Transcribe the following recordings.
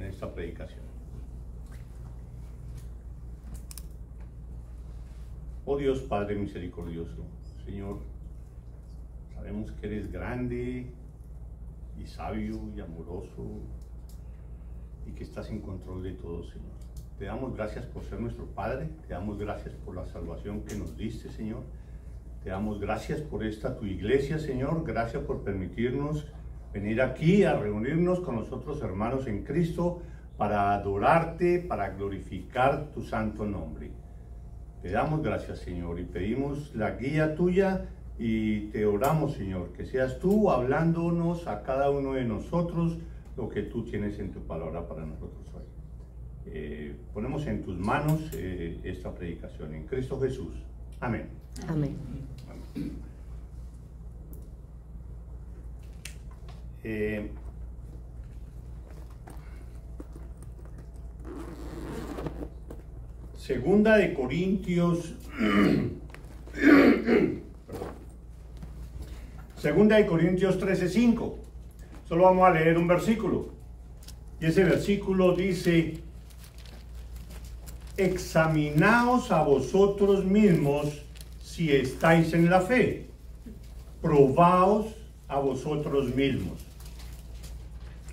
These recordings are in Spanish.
en esta predicación. Oh Dios Padre misericordioso, Señor, sabemos que eres grande y sabio y amoroso y que estás en control de todo, Señor. Te damos gracias por ser nuestro Padre, te damos gracias por la salvación que nos diste, Señor. Te damos gracias por esta tu iglesia, Señor. Gracias por permitirnos venir aquí a reunirnos con los otros hermanos en Cristo para adorarte, para glorificar tu santo nombre. Te damos gracias, Señor, y pedimos la guía tuya y te oramos, Señor, que seas tú hablándonos a cada uno de nosotros lo que tú tienes en tu palabra para nosotros hoy. Ponemos en tus manos esta predicación en Cristo Jesús. Amén. Amén. Segunda de Corintios Segunda de Corintios 13:5. Solo vamos a leer un versículo. Y ese versículo dice: examinaos a vosotros mismos si estáis en la fe. Probaos a vosotros mismos.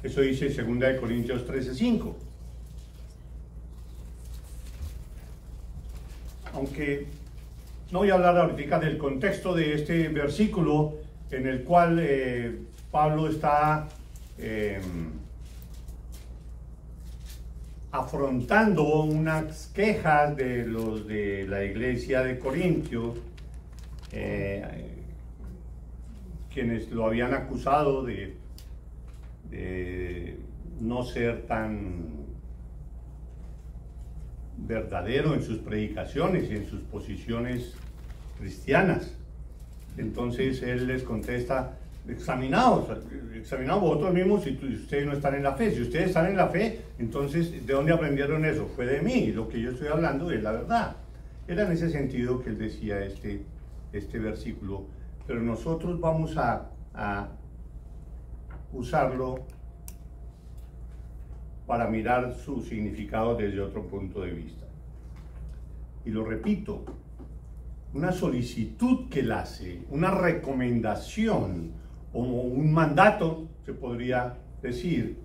Eso dice 2 Corintios 13:5. Aunque no voy a hablar ahorita del contexto de este versículo en el cual Pablo está afrontando unas quejas de los de la iglesia de Corintio, quienes lo habían acusado de no ser tan verdadero en sus predicaciones y en sus posiciones cristianas. Entonces él les contesta: examinaos vosotros mismos si ustedes no están en la fe. Si ustedes están en la fe, entonces ¿de dónde aprendieron eso? Fue de mí. Lo que yo estoy hablando es la verdad. Era en ese sentido que él decía este versículo, pero nosotros vamos a usarlo para mirar su significado desde otro punto de vista. Y lo repito, una solicitud que él hace, una recomendación o un mandato, se podría decir,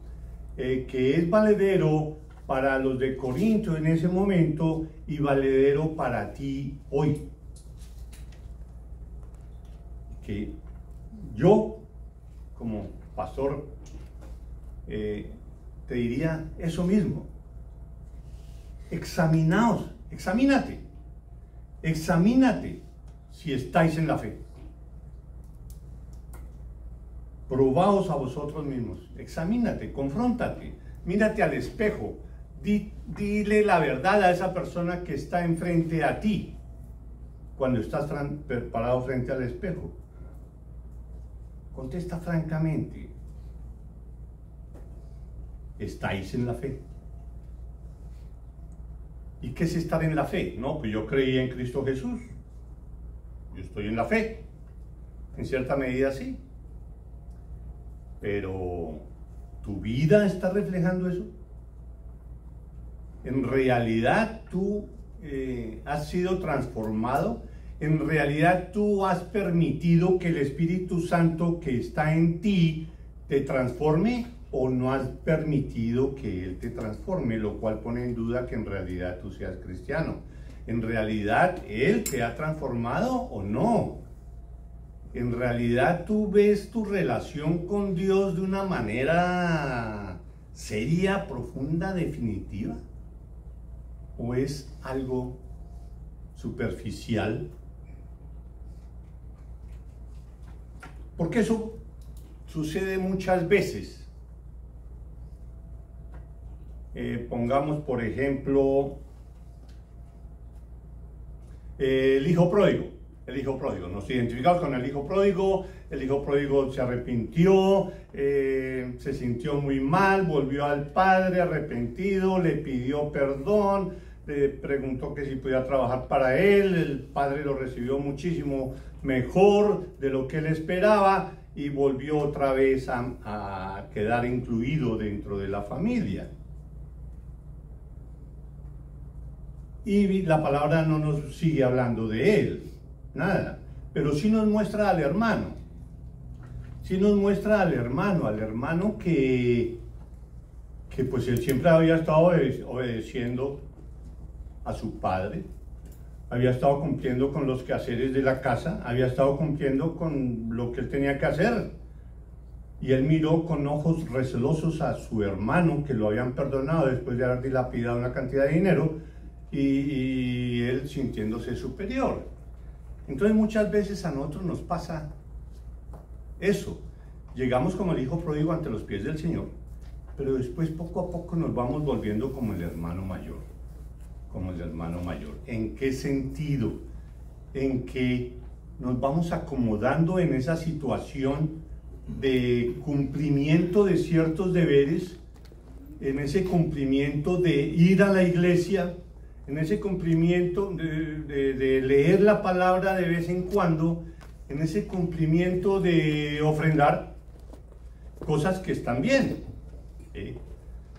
que es valedero para los de Corinto en ese momento y valedero para ti hoy. Que yo, como pastor, te diría eso mismo. Examínate si estáis en la fe. Probaos a vosotros mismos, examínate, confróntate, mírate al espejo, dile la verdad a esa persona que está enfrente a ti cuando estás parado frente al espejo. Contesta francamente: ¿estáis en la fe? ¿Y qué es estar en la fe? No, pues yo creí en Cristo Jesús. Yo estoy en la fe. En cierta medida sí. Pero ¿tu vida está reflejando eso? ¿En realidad tú has sido transformado? ¿En realidad tú has permitido que el Espíritu Santo que está en ti te transforme? ¿O no has permitido que Él te transforme? Lo cual pone en duda que en realidad tú seas cristiano. ¿En realidad Él te ha transformado o no? ¿En realidad tú ves tu relación con Dios de una manera seria, profunda, definitiva? ¿O es algo superficial? Porque eso sucede muchas veces. Pongamos por ejemplo el hijo pródigo. Nos identificamos con el hijo pródigo se arrepintió, se sintió muy mal, volvió al padre arrepentido, le pidió perdón, le preguntó que si podía trabajar para él, el padre lo recibió muchísimo mejor de lo que él esperaba y volvió otra vez a quedar incluido dentro de la familia. y la palabra no nos sigue hablando de él, nada, pero sí nos muestra al hermano, sí nos muestra al hermano que pues él siempre había estado obedeciendo a su padre, había estado cumpliendo con los quehaceres de la casa, había estado cumpliendo con lo que él tenía que hacer. Y él miró con ojos recelosos a su hermano, que lo habían perdonado después de haber dilapidado una cantidad de dinero, y él sintiéndose superior. Entonces muchas veces a nosotros nos pasa eso. Llegamos como el hijo pródigo ante los pies del Señor, pero después poco a poco nos vamos volviendo como el hermano mayor. Como el hermano mayor. ¿En qué sentido? En que nos vamos acomodando en esa situación de cumplimiento de ciertos deberes, en ese cumplimiento de ir a la iglesia, en ese cumplimiento de leer la palabra de vez en cuando, en ese cumplimiento de ofrendar, cosas que están bien, ¿sí?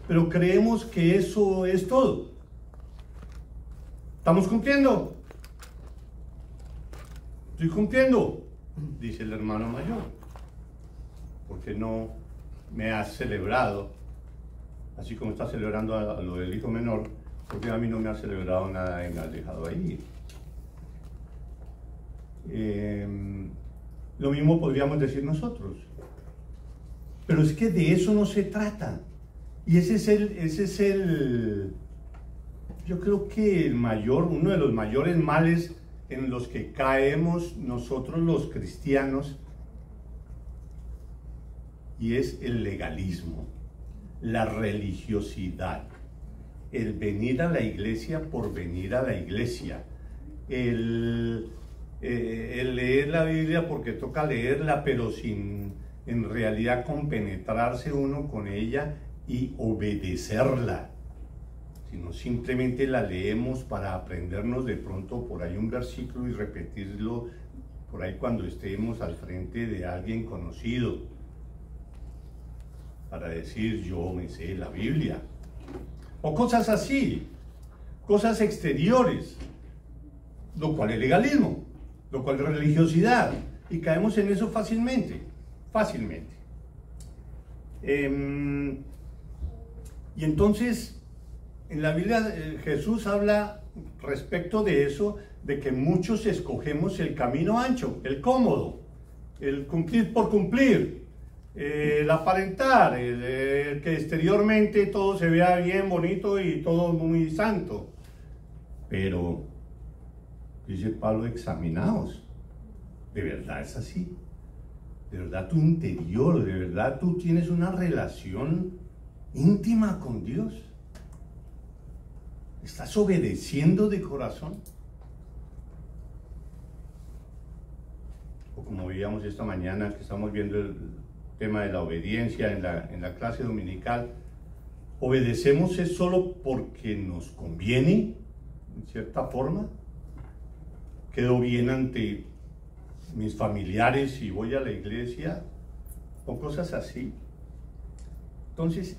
Pero creemos que eso es todo. ¿Estamos cumpliendo? Estoy cumpliendo, dice el hermano mayor. ¿Por qué no me has celebrado? Así como está celebrando a lo del hijo menor, porque a mí no me ha celebrado nada y me has dejado ahí. Lo mismo podríamos decir nosotros. Pero es que de eso no se trata. Y ese es el yo creo que uno de los mayores males en los que caemos nosotros los cristianos, y es el legalismo, la religiosidad, el venir a la iglesia por venir a la iglesia, el leer la Biblia porque toca leerla, pero sin en realidad compenetrarse uno con ella y obedecerla, sino simplemente la leemos para aprendernos de pronto por ahí un versículo y repetirlo por ahí cuando estemos al frente de alguien conocido, para decir yo me sé la Biblia, o cosas así, cosas exteriores, lo cual es legalismo, lo cual es religiosidad, y caemos en eso fácilmente. Y entonces en la Biblia Jesús habla respecto de eso, de que muchos escogemos el camino ancho, el cómodo, el cumplir por cumplir, el aparentar, el que exteriormente todo se vea bien, bonito y todo muy santo. Pero, dice Pablo, examinaos, ¿de verdad es así? ¿De verdad tu interior, de verdad tú tienes una relación íntima con Dios? ¿Estás obedeciendo de corazón? O como veíamos esta mañana, que estamos viendo el tema de la obediencia en la clase dominical, ¿obedecemos es solo porque nos conviene, en cierta forma? ¿Quedo bien ante mis familiares si voy a la iglesia? O cosas así. Entonces,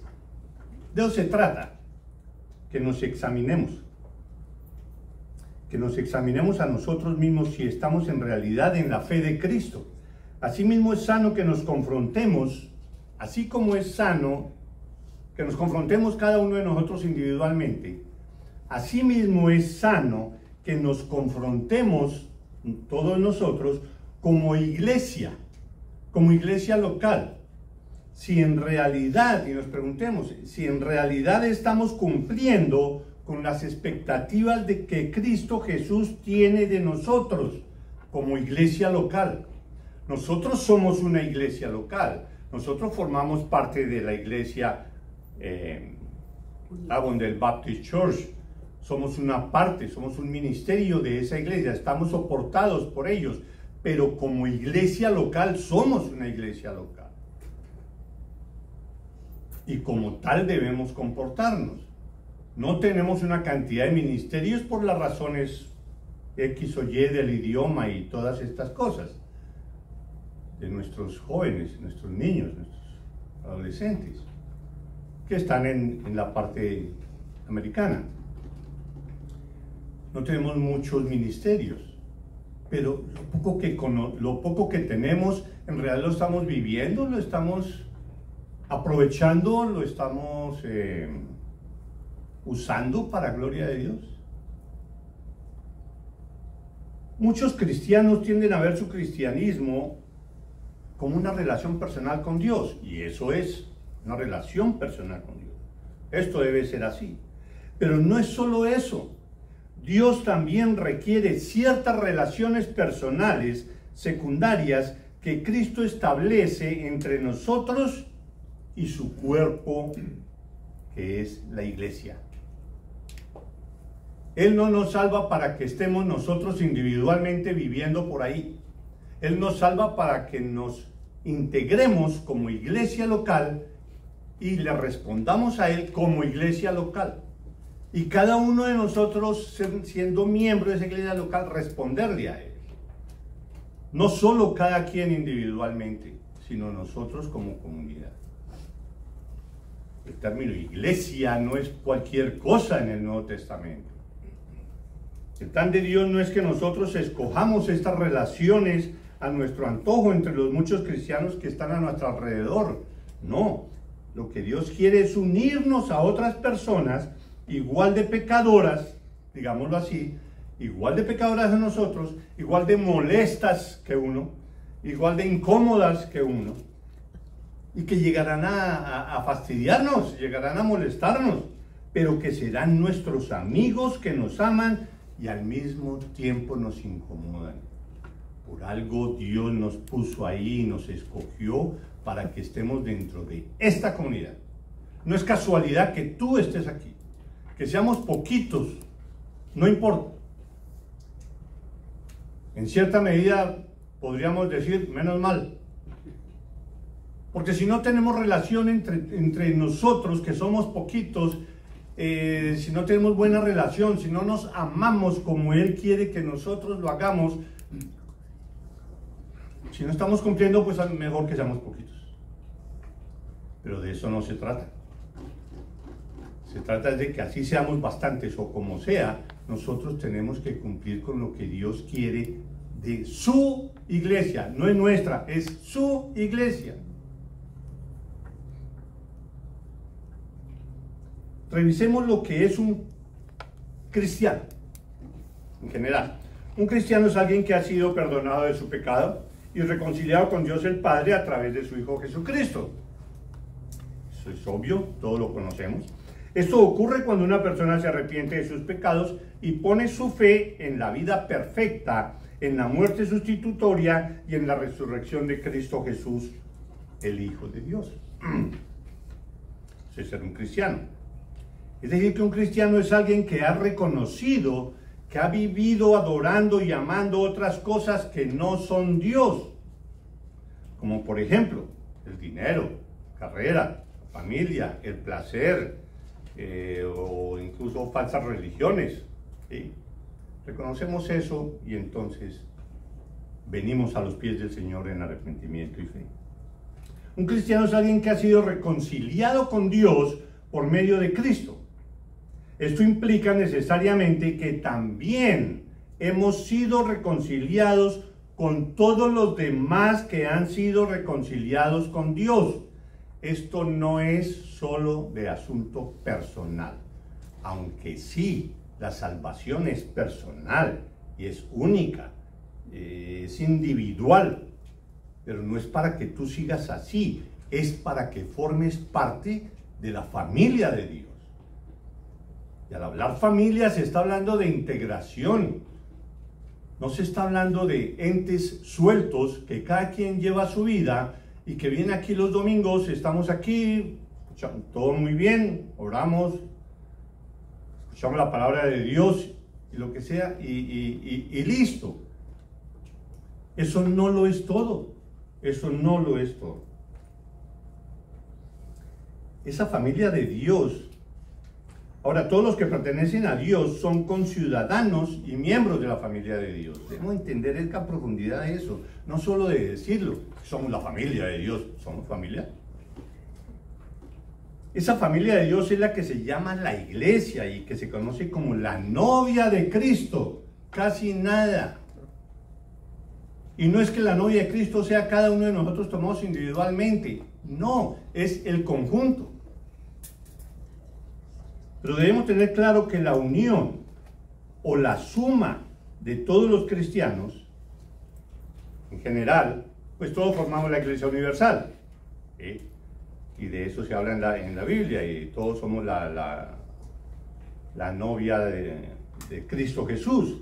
de eso se trata, que nos examinemos a nosotros mismos si estamos en realidad en la fe de Cristo. Asimismo es sano que nos confrontemos, así como es sano que nos confrontemos cada uno de nosotros individualmente, asimismo es sano que nos confrontemos todos nosotros como iglesia local. Si en realidad, y nos preguntemos, si en realidad estamos cumpliendo con las expectativas de que Cristo Jesús tiene de nosotros como iglesia local. Nosotros somos una iglesia local, nosotros formamos parte de la iglesia Avondale Baptist Church, somos una parte, somos un ministerio de esa iglesia, estamos soportados por ellos, pero como iglesia local somos una iglesia local. Y como tal debemos comportarnos. No tenemos una cantidad de ministerios por las razones X o Y del idioma y todas estas cosas, de nuestros jóvenes, nuestros niños, nuestros adolescentes, que están en la parte americana. no tenemos muchos ministerios, pero lo poco que tenemos, en realidad lo estamos viviendo, lo estamos aprovechando, lo estamos usando para gloria de Dios. Muchos cristianos tienden a ver su cristianismo como una relación personal con Dios, y eso es una relación personal con Dios. Esto debe ser así. Pero no es solo eso. Dios también requiere ciertas relaciones personales secundarias que Cristo establece entre nosotros y su cuerpo, que es la iglesia. Él no nos salva para que estemos nosotros individualmente viviendo por ahí. Él nos salva para que nos integremos como iglesia local y le respondamos a Él como iglesia local. Y cada uno de nosotros, siendo miembro de esa iglesia local, responderle a Él. No solo cada quien individualmente, sino nosotros como comunidad. El término iglesia no es cualquier cosa en el Nuevo Testamento. El plan de Dios no es que nosotros escojamos estas relaciones a nuestro antojo entre los muchos cristianos que están a nuestro alrededor. No, lo que Dios quiere es unirnos a otras personas igual de pecadoras, digámoslo así, igual de pecadoras a nosotros, igual de molestas que uno, igual de incómodas que uno, y que llegarán a fastidiarnos, llegarán a molestarnos, pero que serán nuestros amigos que nos aman y al mismo tiempo nos incomodan. Por algo Dios nos puso ahí y nos escogió para que estemos dentro de esta comunidad. No es casualidad que tú estés aquí, que seamos poquitos, no importa. En cierta medida podríamos decir, menos mal. Porque si no tenemos relación entre nosotros, que somos poquitos, si no tenemos buena relación, si no nos amamos como Él quiere que nosotros lo hagamos, si no estamos cumpliendo, pues mejor que seamos poquitos. Pero de eso no se trata. Se trata de que así seamos bastantes o como sea, nosotros tenemos que cumplir con lo que Dios quiere de su iglesia. No es nuestra, es su iglesia. Revisemos lo que es un cristiano, en general. Un cristiano es alguien que ha sido perdonado de su pecado y reconciliado con Dios el Padre a través de su Hijo Jesucristo. Eso es obvio, todos lo conocemos. Esto ocurre cuando una persona se arrepiente de sus pecados y pone su fe en la vida perfecta, en la muerte sustitutoria y en la resurrección de Cristo Jesús, el Hijo de Dios. Eso es ser un cristiano. Es decir, que un cristiano es alguien que ha reconocido, que ha vivido adorando y amando otras cosas que no son Dios. Como por ejemplo, el dinero, carrera, familia, el placer, o incluso falsas religiones. ¿Sí? Reconocemos eso y entonces venimos a los pies del Señor en arrepentimiento y fe. Un cristiano es alguien que ha sido reconciliado con Dios por medio de Cristo. Esto implica necesariamente que también hemos sido reconciliados con todos los demás que han sido reconciliados con Dios. Esto no es solo de asunto personal, aunque sí, la salvación es personal y es única, es individual, pero no es para que tú sigas así, es para que formes parte de la familia de Dios. Y al hablar familia se está hablando de integración, no se está hablando de entes sueltos que cada quien lleva su vida y que viene aquí los domingos, estamos aquí, escuchamos todo muy bien, oramos, escuchamos la palabra de Dios y lo que sea y listo. Eso no lo es todo, eso no lo es todo. Esa familia de Dios. Ahora, todos los que pertenecen a Dios son conciudadanos y miembros de la familia de Dios. Debemos entender en profundidad eso, no solo de decirlo, somos la familia de Dios, somos familia. Esa familia de Dios es la que se llama la iglesia y que se conoce como la novia de Cristo. Casi nada. Y no es que la novia de Cristo sea cada uno de nosotros tomados individualmente. No, es el conjunto. Pero debemos tener claro que la unión o la suma de todos los cristianos, en general, pues todos formamos la iglesia universal. Y de eso se habla en la Biblia, y todos somos la novia de Cristo Jesús.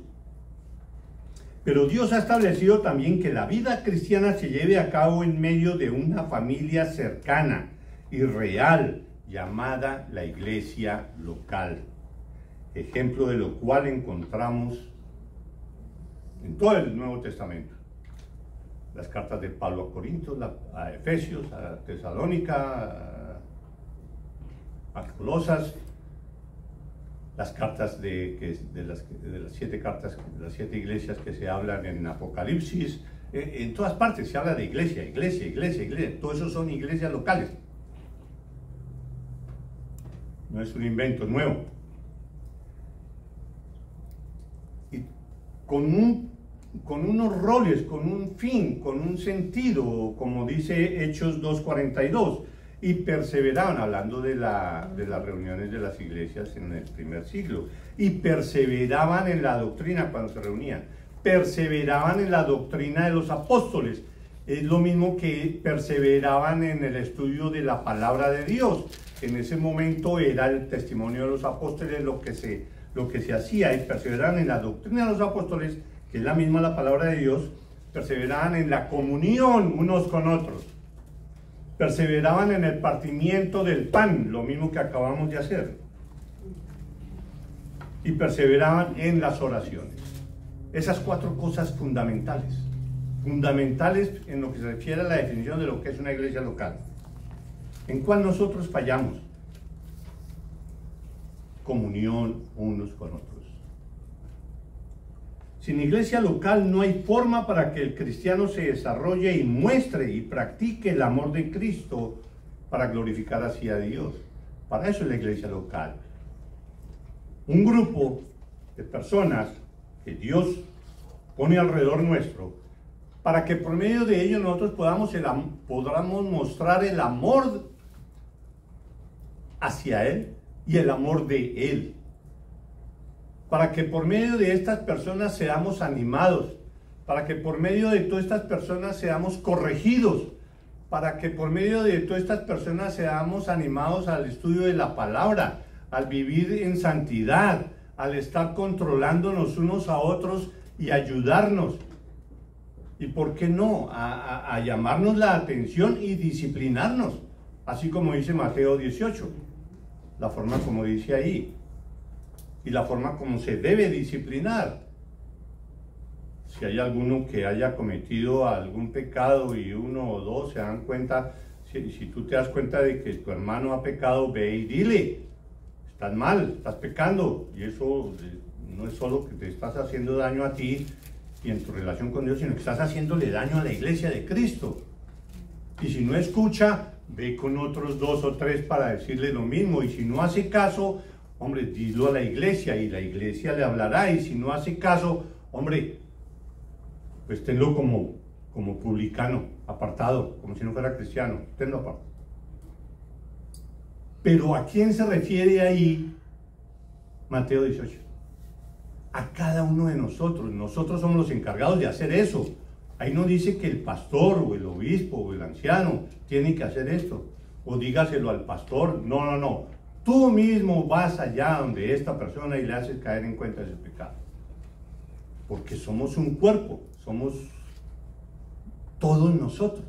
Pero Dios ha establecido también que la vida cristiana se lleve a cabo en medio de una familia cercana y real, llamada la iglesia local. Ejemplo de lo cual encontramos en todo el Nuevo Testamento. Las cartas de Pablo a Corintios, a Efesios, a Tesalónica, a Colosas, las cartas de las 7 cartas, de las 7 iglesias que se hablan en Apocalipsis. En todas partes se habla de iglesia, iglesia, iglesia, iglesia. Todo eso son iglesias locales. No es un invento nuevo. Y con unos roles, con un fin, con un sentido, como dice Hechos 2:42, y perseveraban, hablando de las reuniones de las iglesias en el primer siglo, y perseveraban en la doctrina cuando se reunían, perseveraban en la doctrina de los apóstoles, es lo mismo que perseveraban en el estudio de la palabra de Dios. En ese momento era el testimonio de los apóstoles lo que se hacía, y perseveraban en la doctrina de los apóstoles, que es la misma la palabra de Dios, perseveraban en la comunión unos con otros, perseveraban en el partimiento del pan, lo mismo que acabamos de hacer, y perseveraban en las oraciones. Esas 4 cosas fundamentales en lo que se refiere a la definición de lo que es una iglesia local. ¿En cuál nosotros fallamos? Comunión unos con otros. Sin iglesia local no hay forma para que el cristiano se desarrolle y muestre y practique el amor de Cristo para glorificar así a Dios. Para eso es la iglesia local. Un grupo de personas que Dios pone alrededor nuestro para que por medio de ellos nosotros podamos mostrar el amor hacia Él y el amor de Él. Para que por medio de estas personas seamos animados, para que por medio de todas estas personas seamos corregidos, para que por medio de todas estas personas seamos animados al estudio de la palabra, al vivir en santidad, al estar controlándonos unos a otros y ayudarnos. Y por qué no, a llamarnos la atención y disciplinarnos, así como dice Mateo 18, la forma como dice ahí. Y la forma como se debe disciplinar. Si hay alguno que haya cometido algún pecado y 1 o 2 se dan cuenta, si tú te das cuenta de que tu hermano ha pecado, ve y dile, estás mal, estás pecando. Y eso no es solo que te estás haciendo daño a ti y en tu relación con Dios, sino que estás haciéndole daño a la iglesia de Cristo. Y si no escucha, ve con otros 2 o 3 para decirle lo mismo. Y si no hace caso, hombre, dilo a la iglesia y la iglesia le hablará. Y si no hace caso, hombre, pues tenlo como publicano, apartado, como si no fuera cristiano, tenlo aparte. Pero ¿a quién se refiere ahí Mateo 18? A cada uno de nosotros. Nosotros somos los encargados de hacer eso. Ahí no dice que el pastor o el obispo o el anciano tiene que hacer esto, o dígaselo al pastor. No. Tú mismo vas allá donde esta persona y le haces caer en cuenta ese pecado. Porque somos un cuerpo, somos todos nosotros.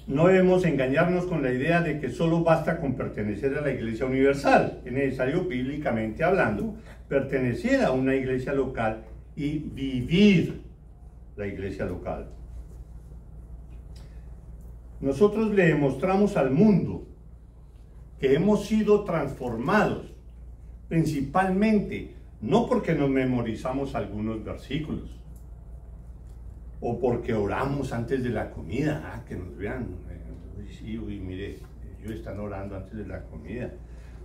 No debemos engañarnos con la idea de que solo basta con pertenecer a la iglesia universal. Es necesario, bíblicamente hablando, pertenecer a una iglesia local y vivir la iglesia local. Nosotros le demostramos al mundo que hemos sido transformados, principalmente no porque nos memorizamos algunos versículos o porque oramos antes de la comida, que nos vean uy, sí, uy, mire, ellos están orando antes de la comida,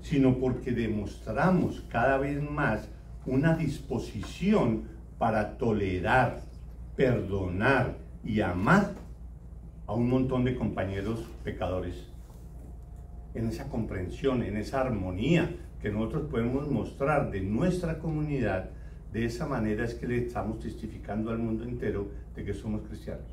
sino porque demostramos cada vez más una disposición para tolerar, perdonar y amar a un montón de compañeros pecadores. En esa comprensión, en esa armonía que nosotros podemos mostrar de nuestra comunidad, de esa manera es que le estamos testificando al mundo entero de que somos cristianos.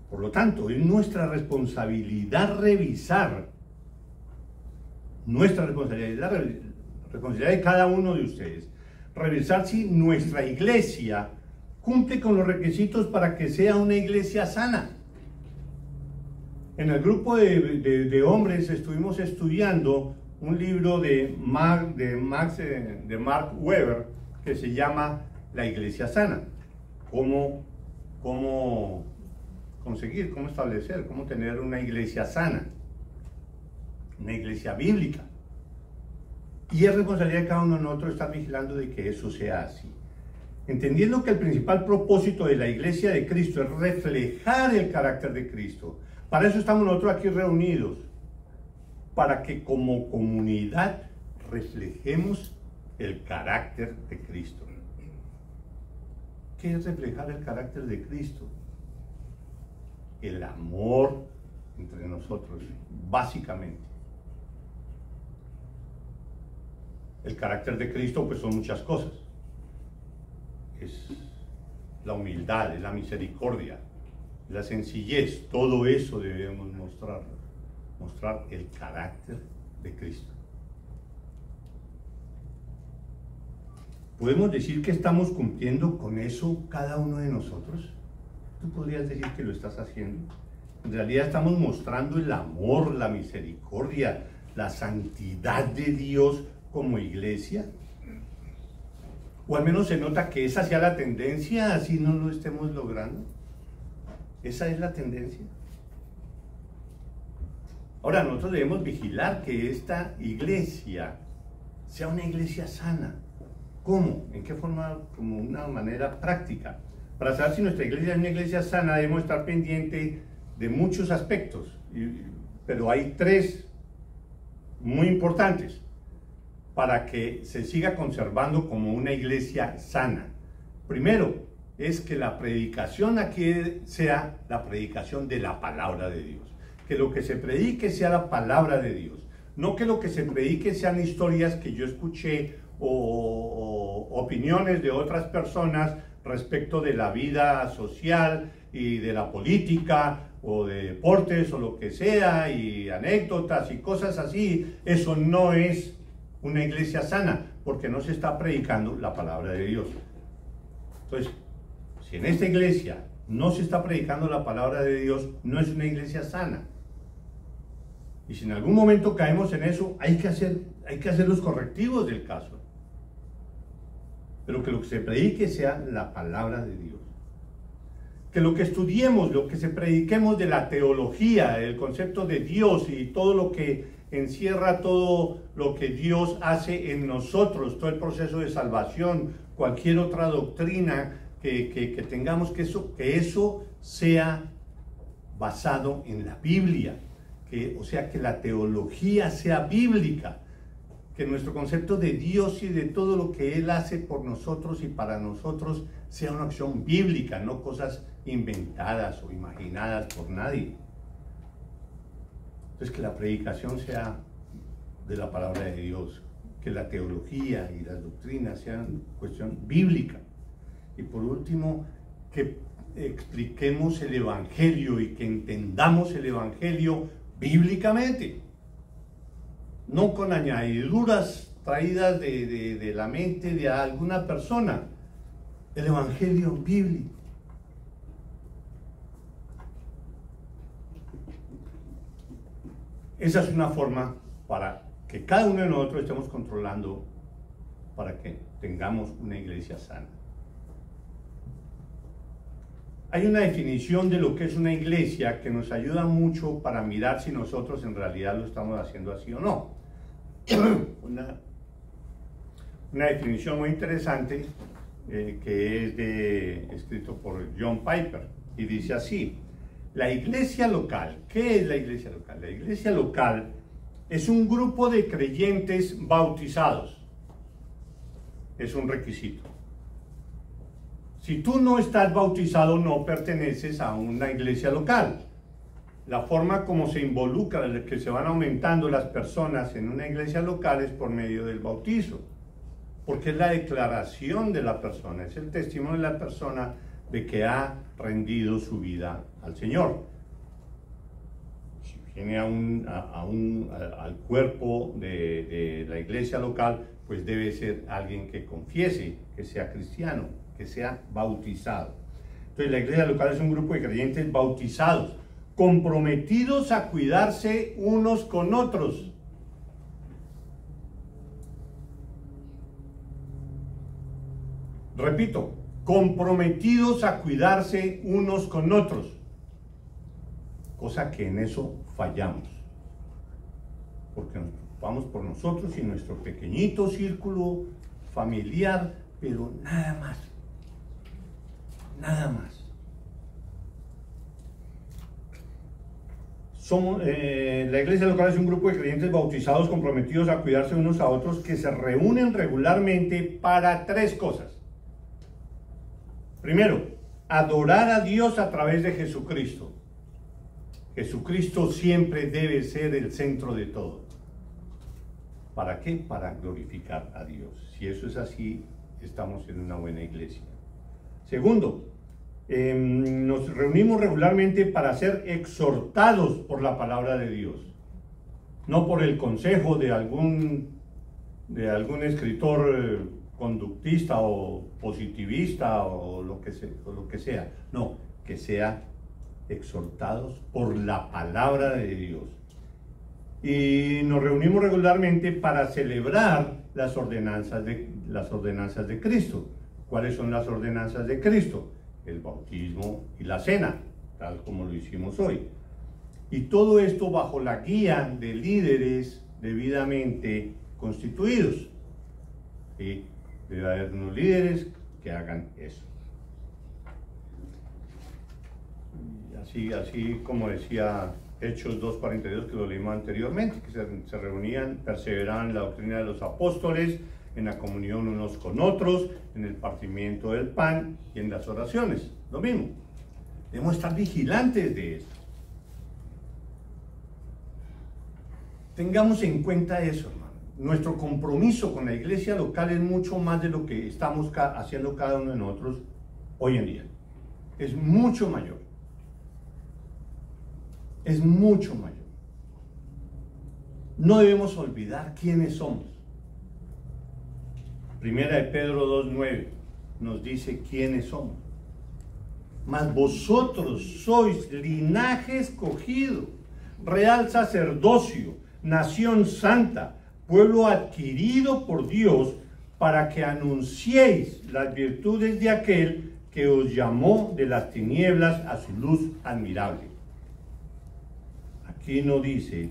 Por lo tanto, es nuestra responsabilidad revisar, nuestra responsabilidad de cada uno de ustedes, revisar si nuestra iglesia cumple con los requisitos para que sea una iglesia sana. En el grupo de hombres estuvimos estudiando un libro de Mark Weber que se llama La Iglesia Sana. Cómo conseguir, cómo establecer, cómo tener una iglesia sana, una iglesia bíblica. Y es responsabilidad de cada uno de nosotros estar vigilando de que eso sea así. Entendiendo que el principal propósito de la iglesia de Cristo es reflejar el carácter de Cristo. Para eso estamos nosotros aquí reunidos, para que como comunidad reflejemos el carácter de Cristo. ¿Qué es reflejar el carácter de Cristo? El amor entre nosotros, básicamente. El carácter de Cristo pues son muchas cosas. Es la humildad, es la misericordia, la sencillez, todo eso debemos mostrar el carácter de Cristo. ¿Podemos decir que estamos cumpliendo con eso cada uno de nosotros? ¿Tú podrías decir que lo estás haciendo? En realidad estamos mostrando el amor, la misericordia, la santidad de Dios como iglesia. O al menos se nota que esa sea la tendencia, así no lo estemos logrando. Esa es la tendencia. Ahora nosotros debemos vigilar que esta iglesia sea una iglesia sana. ¿Cómo? ¿En qué forma? Como una manera práctica. Para saber si nuestra iglesia es una iglesia sana, debemos estar pendientes de muchos aspectos, pero hay tres muy importantes para que se siga conservando como una iglesia sana. Primero, es que la predicación aquí sea la predicación de la palabra de Dios. Que lo que se predique sea la palabra de Dios. No que lo que se predique sean historias que yo escuché o opiniones de otras personas respecto de la vida social y de la política o de deportes o lo que sea, y anécdotas y cosas así. Eso no es una iglesia sana, porque no se está predicando la palabra de Dios. Entonces, si en esta iglesia no se está predicando la palabra de Dios, no es una iglesia sana. Y si en algún momento caemos en eso, hay que hacer los correctivos del caso. Pero que lo que se predique sea la palabra de Dios. Que lo que estudiemos, lo que se prediquemos de la teología, el concepto de Dios y todo lo que encierra todo lo que Dios hace en nosotros, todo el proceso de salvación, cualquier otra doctrina que tengamos, que eso sea basado en la Biblia, o sea, que la teología sea bíblica, que nuestro concepto de Dios y de todo lo que Él hace por nosotros y para nosotros sea una acción bíblica, no cosas inventadas o imaginadas por nadie. Entonces, que la predicación sea de la palabra de Dios, que la teología y las doctrinas sean cuestión bíblica. Y por último, que expliquemos el Evangelio y que entendamos el Evangelio bíblicamente, no con añadiduras traídas de la mente de alguna persona. El Evangelio bíblico. Esa es una forma para que cada uno de nosotros estemos controlando para que tengamos una iglesia sana. Hay una definición de lo que es una iglesia que nos ayuda mucho para mirar si nosotros en realidad lo estamos haciendo así o no. Una definición muy interesante que es escrito por John Piper, y dice así: la iglesia local. ¿Qué es la iglesia local? La iglesia local es un grupo de creyentes bautizados. Es un requisito. Si tú no estás bautizado, no perteneces a una iglesia local. La forma como se involucra, que se van aumentando las personas en una iglesia local, es por medio del bautizo, porque es la declaración de la persona, es el testimonio de la persona de que ha rendido su vida al Señor. Si viene al cuerpo de la iglesia local, pues debe ser alguien que confiese, que sea cristiano, que sea bautizado. Entonces la iglesia local es un grupo de creyentes bautizados, comprometidos a cuidarse unos con otros. Repito, comprometidos a cuidarse unos con otros, cosa que en eso fallamos, porque nos preocupamos por nosotros y nuestro pequeñito círculo familiar, pero nada más, nada más. La iglesia local es un grupo de creyentes bautizados comprometidos a cuidarse unos a otros, que se reúnen regularmente para tres cosas. Primero, adorar a Dios a través de Jesucristo. Jesucristo siempre debe ser el centro de todo. ¿Para qué? Para glorificar a Dios. Si eso es así, estamos en una buena iglesia. Segundo, nos reunimos regularmente para ser exhortados por la palabra de Dios, no por el consejo de algún escritor conductista o positivista o lo que sea. No, que sea exhortados por la palabra de Dios. Y nos reunimos regularmente para celebrar las ordenanzas de Cristo. ¿Cuáles son las ordenanzas de Cristo? El bautismo y la cena, tal como lo hicimos hoy. Y todo esto bajo la guía de líderes debidamente constituidos. ¿Sí? Debe haber unos líderes que hagan eso. Y así como decía Hechos 2:42, que lo leímos anteriormente, que se reunían, perseveraban en la doctrina de los apóstoles, en la comunión unos con otros, en el partimiento del pan y en las oraciones. Lo mismo. Debemos estar vigilantes de esto. Tengamos en cuenta eso, hermano. Nuestro compromiso con la iglesia local es mucho más de lo que estamos haciendo cada uno de nosotros hoy en día. Es mucho mayor. Es mucho mayor. No debemos olvidar quiénes somos. Primera de Pedro 2:9 nos dice quiénes somos. Mas vosotros sois linaje escogido, real sacerdocio, nación santa, pueblo adquirido por Dios, para que anunciéis las virtudes de aquel que os llamó de las tinieblas a su luz admirable. Aquí no dice: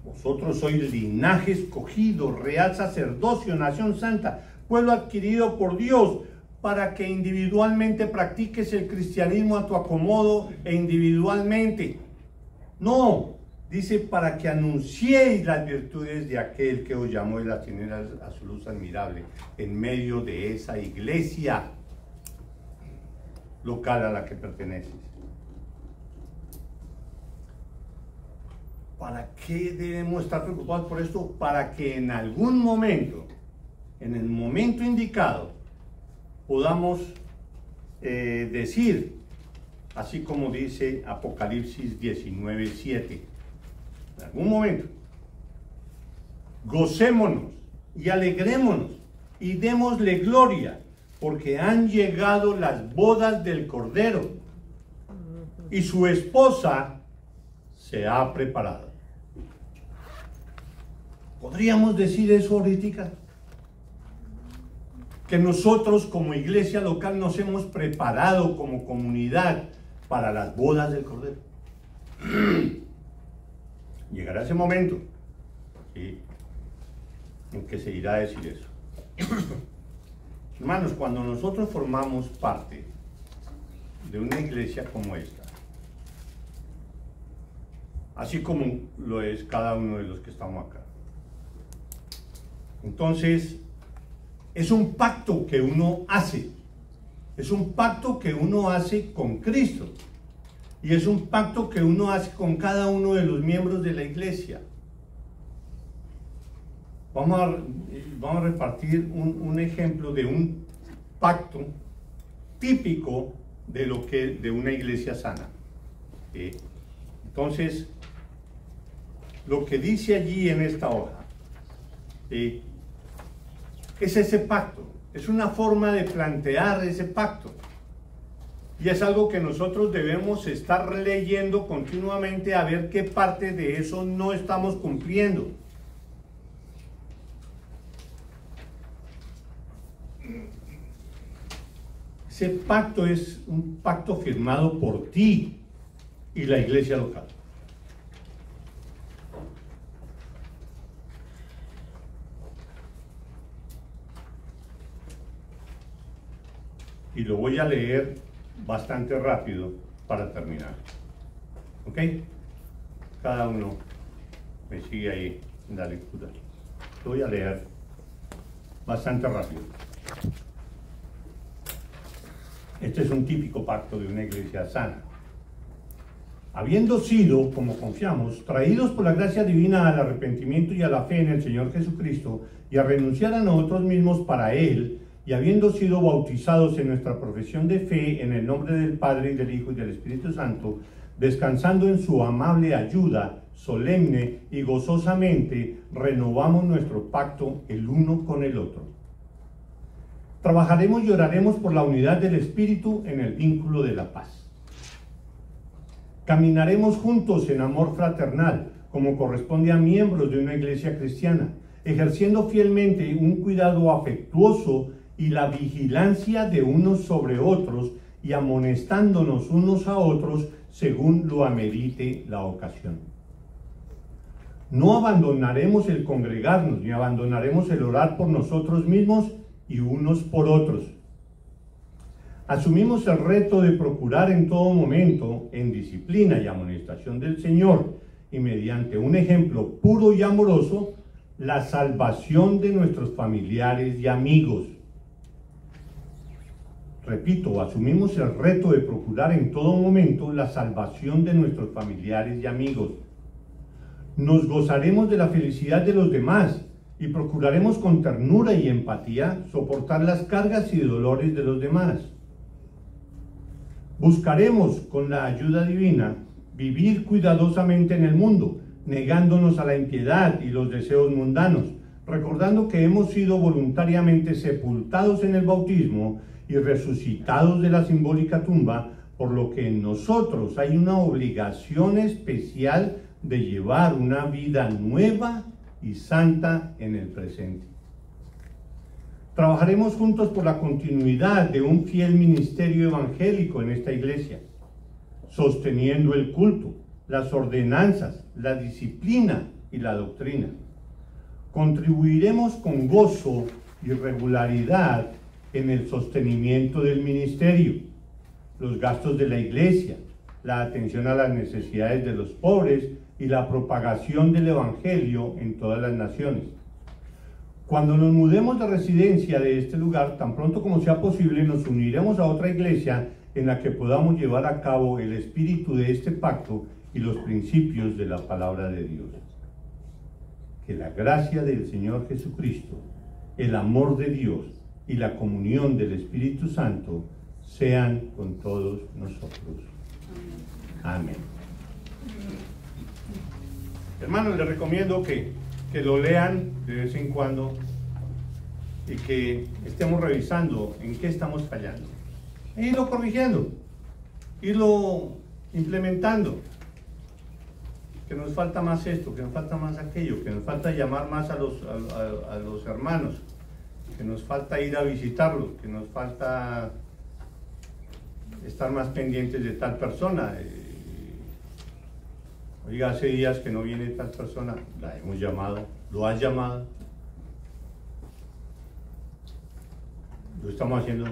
vosotros sois linaje escogido, real sacerdocio, nación santa, pueblo adquirido por Dios, para que individualmente practiques el cristianismo a tu acomodo e individualmente. No, dice para que anunciéis las virtudes de aquel que os llamó de las tinieblas a su luz admirable, en medio de esa iglesia local a la que perteneces. ¿Para qué debemos estar preocupados por esto? Para que en algún momento, en el momento indicado, podamos decir, así como dice Apocalipsis 19:7, en algún momento, gocémonos y alegrémonos y démosle gloria, porque han llegado las bodas del Cordero y su esposa se ha preparado. ¿Podríamos decir eso ahorita? Que nosotros como iglesia local nos hemos preparado como comunidad para las bodas del Cordero. Llegará ese momento, ¿sí?, en que se irá a decir eso. Hermanos, cuando nosotros formamos parte de una iglesia como esta, así como lo es cada uno de los que estamos acá, entonces es un pacto que uno hace, es un pacto que uno hace con Cristo, y es un pacto que uno hace con cada uno de los miembros de la iglesia. Vamos a repartir un ejemplo de un pacto típico de una iglesia sana. Entonces, lo que dice allí en esta hoja es ese pacto, es una forma de plantear ese pacto. Y es algo que nosotros debemos estar leyendo continuamente a ver qué parte de eso no estamos cumpliendo. Ese pacto es un pacto firmado por ti y la iglesia local. Y lo voy a leer bastante rápido para terminar. ¿Ok? Cada uno me sigue ahí en la lectura. Lo voy a leer bastante rápido. Este es un típico pacto de una iglesia sana. Habiendo sido, como confiamos, traídos por la gracia divina al arrepentimiento y a la fe en el Señor Jesucristo, y a renunciar a nosotros mismos para Él, y habiendo sido bautizados en nuestra profesión de fe en el nombre del Padre, y del Hijo, y del Espíritu Santo, descansando en su amable ayuda, solemne y gozosamente, renovamos nuestro pacto el uno con el otro. Trabajaremos y oraremos por la unidad del Espíritu en el vínculo de la paz. Caminaremos juntos en amor fraternal, como corresponde a miembros de una iglesia cristiana, ejerciendo fielmente un cuidado afectuoso y la vigilancia de unos sobre otros, y amonestándonos unos a otros según lo amerite la ocasión. No abandonaremos el congregarnos, ni abandonaremos el orar por nosotros mismos y unos por otros. Asumimos el reto de procurar en todo momento, en disciplina y amonestación del Señor, y mediante un ejemplo puro y amoroso, la salvación de nuestros familiares y amigos. Repito, asumimos el reto de procurar en todo momento la salvación de nuestros familiares y amigos. Nos gozaremos de la felicidad de los demás y procuraremos con ternura y empatía soportar las cargas y dolores de los demás. Buscaremos, con la ayuda divina, vivir cuidadosamente en el mundo, negándonos a la impiedad y los deseos mundanos, recordando que hemos sido voluntariamente sepultados en el bautismo y resucitados de la simbólica tumba, por lo que en nosotros hay una obligación especial de llevar una vida nueva y santa en el presente. Trabajaremos juntos por la continuidad de un fiel ministerio evangélico en esta iglesia, sosteniendo el culto, las ordenanzas, la disciplina y la doctrina. Contribuiremos con gozo y regularidad en el sostenimiento del ministerio, los gastos de la iglesia, la atención a las necesidades de los pobres y la propagación del evangelio en todas las naciones. Cuando nos mudemos de residencia de este lugar, tan pronto como sea posible, nos uniremos a otra iglesia en la que podamos llevar a cabo el espíritu de este pacto y los principios de la palabra de Dios. Que la gracia del Señor Jesucristo, el amor de Dios y la comunión del Espíritu Santo sean con todos nosotros. Amén. Hermanos, les recomiendo que lo lean de vez en cuando y que estemos revisando en qué estamos fallando. E irlo corrigiendo, irlo implementando. Que nos falta más esto, que nos falta más aquello, que nos falta llamar más a los hermanos, que nos falta ir a visitarlos, que nos falta estar más pendientes de tal persona. Oiga, hace días que no viene tal persona, la hemos llamado, lo has llamado. Lo estamos haciendo.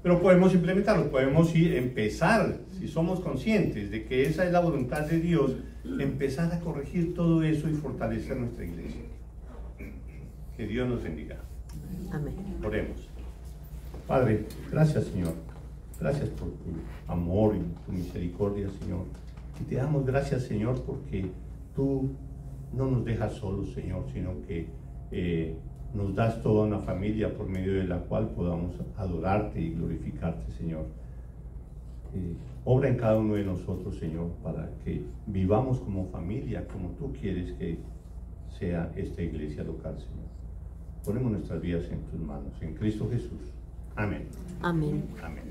Pero podemos implementarlo, podemos empezar, si somos conscientes de que esa es la voluntad de Dios, empezar a corregir todo eso y fortalecer nuestra iglesia. Que Dios nos bendiga. Amén. Oremos. Padre, gracias, Señor. Gracias por tu amor y tu misericordia, Señor. Y te damos gracias, Señor, porque tú no nos dejas solos, Señor, sino que nos das toda una familia por medio de la cual podamos adorarte y glorificarte, Señor. Obra en cada uno de nosotros, Señor, para que vivamos como familia, como tú quieres que sea esta iglesia local, Señor. Ponemos nuestras vidas en tus manos, en Cristo Jesús. Amén. Amén. Amén.